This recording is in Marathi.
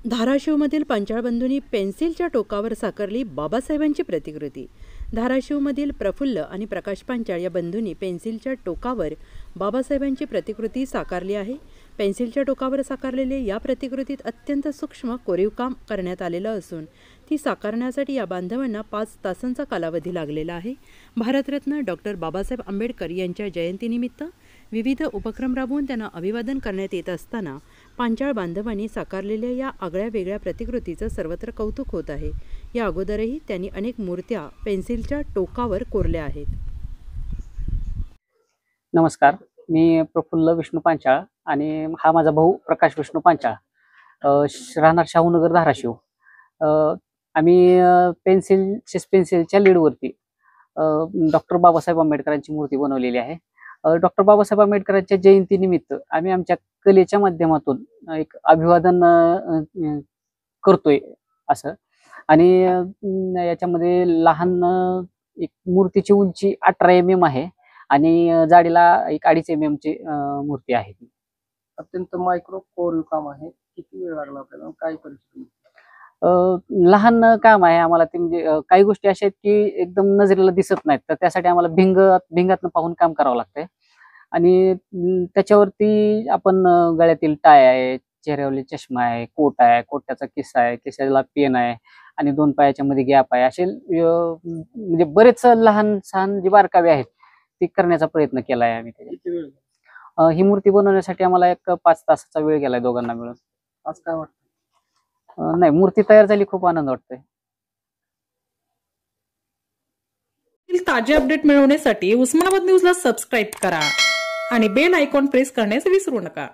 धाराशिवमधील पांचाळ बंधूंनी पेन्सिलच्या टोकावर साकारली बाबासाहेबांची प्रतिकृती। धाराशिवमधील प्रफुल्ल आणि प्रकाश पांचाळ या बंधूंनी पेन्सिलच्या टोकावर बाबासाहेबांची प्रतिकृती साकारली आहे। पेन्सिलच्या टोकावर साकारलेले या प्रतिकृतीत अत्यंत सूक्ष्म कोरीव काम करण्यात आलेलं असून ती साकारण्यासाठी या बांधवांना 5 तासांचा कालावधी लागलेला आहे। भारतरत्न डॉक्टर बाबासाहेब आंबेडकर यांच्या जयंतीनिमित्त विविध उपक्रम राबवून त्यांना अभिवादन करण्यात येत असताना पांचाळ बांधवांनी साकारलेल्या या आगळ्या वेगळ्या प्रतिकृतीचं सर्वत्र कौतुक होत आहे। या अगोदरही त्यांनी अनेक मूर्त्या पेन्सिलच्या टोकावर कोरल्या आहेत। नमस्कार, मी प्रफुल्ल विष्णू पांचाळ आणि हा माझा भाऊ प्रकाश विष्णू पांचाळ, राहणार शाहूनगर धाराशिव। आम्ही पेन्सिलच्या लीडवरती डॉक्टर बाबासाहेब आंबेडकरांची मूर्ती बनवलेली आहे। डॉक्टर बाबासाहेब आंबेडकरांच्या जयंतीनिमित्त आम्ही आमच्या कलेच्या माध्यमातून एक अभिवादन करतोय असं। आणि याच्यामध्ये लहान एक मूर्तीची उंची 18 mm आहे आणि जाडीला एक 2.5 mm ची मूर्ती आहे। अत्यंत मायक्रो कोरीव काम आहे। किती वेळ लागला आपल्याला, काय परिस्थिती? लहान काम आहे आम्हाला ते, म्हणजे काही गोष्टी अशा आहेत की एकदम नजरेला दिसत नाहीत, तर त्यासाठी आम्हाला भिंगातनं पाहून काम करावं लागतंय। आणि त्याच्यावरती आपण गळ्यातील टाय आहे, चेहऱ्यावरली चष्मा आहे, कोट आहे, कोट्याचा किस्सा आहे, किस्याला पेन आहे आणि 2 पायाच्या मध्ये गॅप आहे। असे म्हणजे बरेच लहान सहान जे बारकावे आहेत ते करण्याचा प्रयत्न केला आहे आम्ही। किती वेळ? ही मूर्ती बनवण्यासाठी आम्हाला एक 5 तासाचा वेळ गेलाय दोघांना मिळून। आज काय वाटतं? नाही, मूर्ती तयार झाली, खूप आनंद वाटतोय। ताजे अपडेट मिळवण्यासाठी उस्मानाबाद न्यूजला सबस्क्राइब करा आणि बेल आयकॉन प्रेस करण्यास विसरू नका।